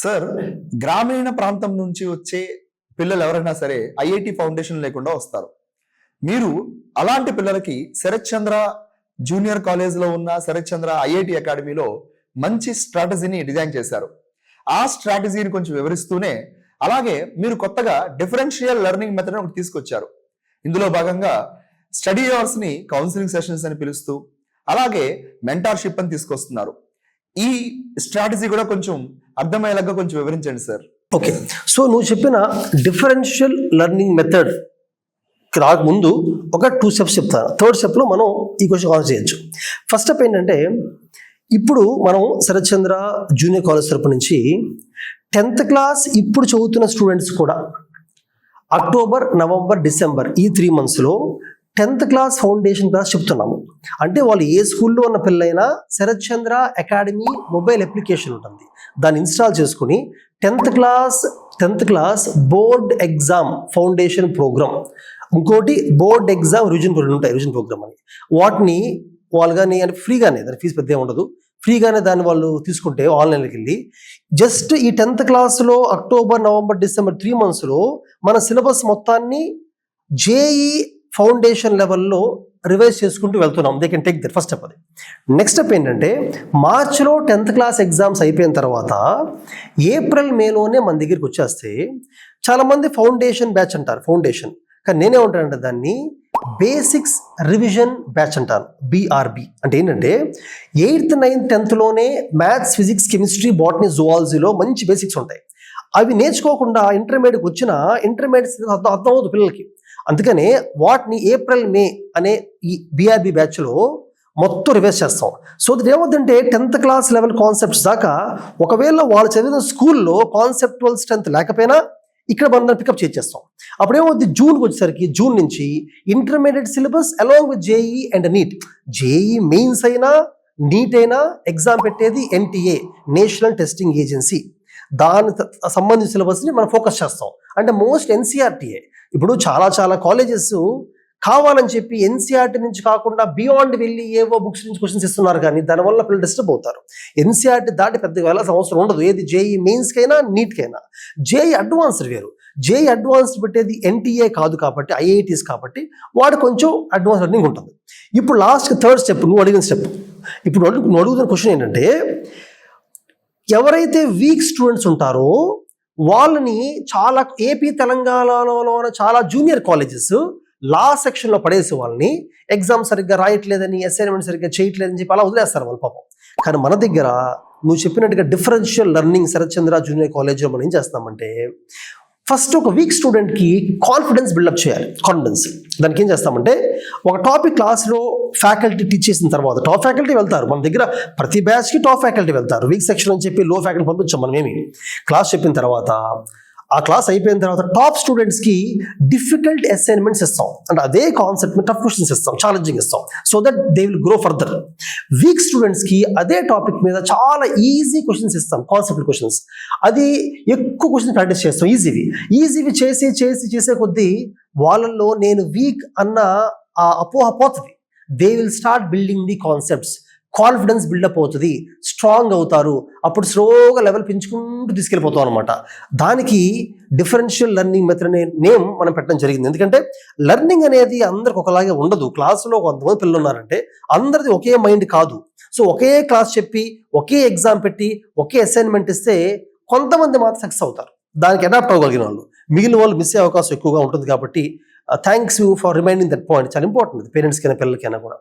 Sir, గ్రామీణ ప్రాంతం నుంచి వచ్చే పిల్లలు ఎవరైనా సరే ఐఐటి ఫౌండేషన్ లేకుండా వస్తారు. మీరు అలాంటి పిల్లలకి శరత్ చంద్ర జూనియర్ కాలేజ్లో ఉన్న శరత్ చంద్ర ఐఐటి అకాడమీలో మంచి స్ట్రాటజీని డిజైన్ చేశారు. ఆ స్ట్రాటజీని కొంచెం వివరిస్తూనే అలాగే మీరు కొత్తగా డిఫరెన్షియల్ లెర్నింగ్ మెథడ్ ఒకటి తీసుకొచ్చారు. ఇందులో భాగంగా స్టడీ అవర్స్ ని కౌన్సిలింగ్ సెషన్స్ అని పిలుస్తూ అలాగే మెంటార్షిప్ అని తీసుకొస్తున్నారు. ఈ స్ట్రాటజీ కూడా కొంచెం అర్థమయ్యేలాగా కొంచెం వివరించండి సార్. ఓకే, సో నువ్వు చెప్పిన డిఫరెన్షియల్ లెర్నింగ్ మెథడ్ రాకముందు ఒక 2 స్టెప్స్ చెప్తాను. థర్డ్ స్టెప్లో మనం ఈ క్వశ్చన్ ఆన్సర్ చేయొచ్చు. ఫస్ట్ స్టెప్ ఏంటంటే, ఇప్పుడు మనం శరత్ చంద్ర జూనియర్ కాలేజ్ తరపు నుంచి 10th క్లాస్ ఇప్పుడు చదువుతున్న స్టూడెంట్స్ కూడా అక్టోబర్, నవంబర్, డిసెంబర్ ఈ 3 monthsలో 10th క్లాస్ ఫౌండేషన్ క్లాస్ చెప్తున్నాము. అంటే వాళ్ళు ఏ స్కూల్లో ఉన్న పిల్లైనా Sarath Chandra academy mobile application ఉంటుంది, దాన్ని ఇన్స్టాల్ చేసుకుని 10th class board exam foundation programme, ఇంకోటి బోర్డ్ ఎగ్జామ్ రివిజన్ ఉంటాయి, రివిజన్ ప్రోగ్రామ్ అని, వాటిని వాళ్ళు కానీ అంటే ఫ్రీగానే, దాని ఫీజు పెద్ద ఉండదు, ఫ్రీగానే దాన్ని వాళ్ళు తీసుకుంటే ఆన్లైన్లోకి వెళ్ళి జస్ట్ ఈ 10th క్లాస్లో అక్టోబర్, నవంబర్, డిసెంబర్ 3 monthsలో మన సిలబస్ మొత్తాన్ని జేఈ ఫౌండేషన్ లెవెల్లో రివైజ్ చేసుకుంటూ వెళ్తున్నాం. They can take that. First step అది. నెక్స్ట్ స్టెప్ ఏంటంటే, మార్చిలో 10th క్లాస్ ఎగ్జామ్స్ అయిపోయిన తర్వాత ఏప్రిల్, మేలోనే మన దగ్గరికి వచ్చేస్తే చాలామంది ఫౌండేషన్ బ్యాచ్ అంటారు, ఫౌండేషన్, కానీ నేనేమంటానంటే దాన్ని బేసిక్స్ రివిజన్ బ్యాచ్ అంటాను, BRB. అంటే ఏంటంటే 8th, 9th, 10thలోనే మ్యాథ్స్, ఫిజిక్స్, కెమిస్ట్రీ, బాటనీ, జువాలజీలో మంచి బేసిక్స్ ఉంటాయి. అవి నేర్చుకోకుండా ఇంటర్మీడియట్కి వచ్చిన ఇంటర్మీడియట్ అర్థమవుతుంది పిల్లలకి. అందుకనే వాటిని ఏప్రిల్, మే అనే ఈ BRB బ్యాచ్లో మొత్తం రివైజ్ చేస్తాం. సో దట్ ఏమవుతుందంటే 10th క్లాస్ లెవెల్ కాన్సెప్ట్స్ దాకా ఒకవేళ వాళ్ళు చదివిన స్కూల్లో కాన్సెప్టువల్ స్ట్రెంత్ లేకపోయినా ఇక్కడ మనం పికప్ చేసేస్తాం. అప్పుడు ఏమవుతుంది, జూన్కి వచ్చేసరికి జూన్ నుంచి intermediate syllabus along with JEE and NEET, JEE mains అయినా నీట్ అయినా ఎగ్జామ్ పెట్టేది NTA, నేషనల్ టెస్టింగ్ ఏజెన్సీ, దాని సంబంధించిన సిలబస్ని మనం ఫోకస్ చేస్తాం. అంటే మోస్ట్ NCERTA. ఇప్పుడు చాలా కాలేజెస్ కావాలని చెప్పి NCERT నుంచి కాకుండా బియాండ్ వెళ్ళి ఏవో బుక్స్ నుంచి క్వశ్చన్స్ ఇస్తున్నారు, కానీ దానివల్ల పిల్లలు డిస్టర్బ్ అవుతారు. NCERT దాటి పెద్దగా వెళ్ళాల్సిన అవసరం ఉండదు, ఏది జేఈ మెయిన్స్కైనా నీట్కైనా. జేఈ అడ్వాన్స్డ్ వేరు, జేఈ అడ్వాన్స్డ్ పెట్టేది NTA కాదు కాబట్టి, IITs కాబట్టి వాడు కొంచెం అడ్వాన్స్ లెర్నింగ్ ఉంటుంది. ఇప్పుడు లాస్ట్ థర్డ్ స్టెప్, నువ్వు అడిగిన స్టెప్. ఇప్పుడు నువ్వు అడుగుతున్న క్వశ్చన్ ఏంటంటే, ఎవరైతే వీక్ స్టూడెంట్స్ ఉంటారో వాళ్ళని చాలా ఏపీ, తెలంగాణలో చాలా జూనియర్ కాలేజెస్ లాస్ట్ సెక్షన్లో పడేసి వాళ్ళని ఎగ్జామ్ సరిగ్గా రాయట్లేదని, అసైన్మెంట్ సరిగ్గా చేయట్లేదని చెప్పి అలా వదిలేస్తారు వాళ్ళ పాపం. కానీ మన దగ్గర నువ్వు చెప్పినట్టుగా డిఫరెన్షియల్ లెర్నింగ్ శరత్ చంద్ర జూనియర్ కాలేజ్లో మనం ఏం చేస్తామంటే, ఫస్ట్ ఒక వీక్ స్టూడెంట్కి కాన్ఫిడెన్స్ బిల్డప్ చేయాలి. కాన్ఫిడెన్స్ దానికి ఏం చేస్తామంటే, ఒక టాపిక్ క్లాస్లో ఫ్యాకల్టీ టీచ్ చేసిన తర్వాత టాప్ ఫ్యాకల్టీ వెళ్తారు మన దగ్గర, ప్రతి బ్యాచ్కి టాప్ ఫ్యాకల్టీ వెళ్తారు. వీక్ సెక్షన్ అని చెప్పి లో ఫ్యాకల్టీ పంపించాం మనం ఏమి. క్లాస్ చెప్పిన తర్వాత, ఆ క్లాస్ అయిపోయిన తర్వాత టాప్ స్టూడెంట్స్కి డిఫికల్ట్ అసైన్మెంట్స్ ఇస్తాం. అంటే అదే కాన్సెప్ట్ టఫ్ క్వశ్చన్స్ ఇస్తాం, ఛాలెంజింగ్ ఇస్తాం, so that they will grow further. Week స్టూడెంట్స్కి అదే టాపిక్ మీద చాలా ఈజీ క్వశ్చన్స్ ఇస్తాం, కాన్సెప్ట్ క్వశ్చన్స్. అది ఎక్కువ క్వశ్చన్స్ ప్రాక్టీస్ చేస్తాం, ఈజీవి చేసే కొద్దీ వాళ్ళల్లో నేను వీక్ అన్న ఆ అపోహ పోతుంది. They will start building the concepts, confidence build up అవుతుంది, స్ట్రాంగ్ అవుతారు. అప్పుడు స్లోగా లెవెల్ పెంచుకుంటూ తీసుకెళ్ళిపోతాం అనమాట. దానికి డిఫరెన్షియల్ లెర్నింగ్ మెథడ్ అనే నేమ్ మనం పెట్టడం జరిగింది. ఎందుకంటే లెర్నింగ్ అనేది అందరికి ఒకలాగే ఉండదు. క్లాసులో కొంతమంది పిల్లలు ఉన్నారంటే అందరిది ఒకే మైండ్ కాదు. సో ఒకే క్లాస్ చెప్పి, ఒకే ఎగ్జామ్ పెట్టి, ఒకే అసైన్మెంట్ ఇస్తే కొంతమంది మాత్రం సక్సెస్ అవుతారు, దానికి అడాప్ట్ అవ్వగలిగిన వాళ్ళు. మిగిలిన వాళ్ళు మిస్ అయ్యే అవకాశం ఎక్కువగా ఉంటుంది. కాబట్టి thanks you for reminding that point. చాలా ఇంపార్టెంట్ పేరెంట్స్కైనా పిల్లలకైనా కూడా.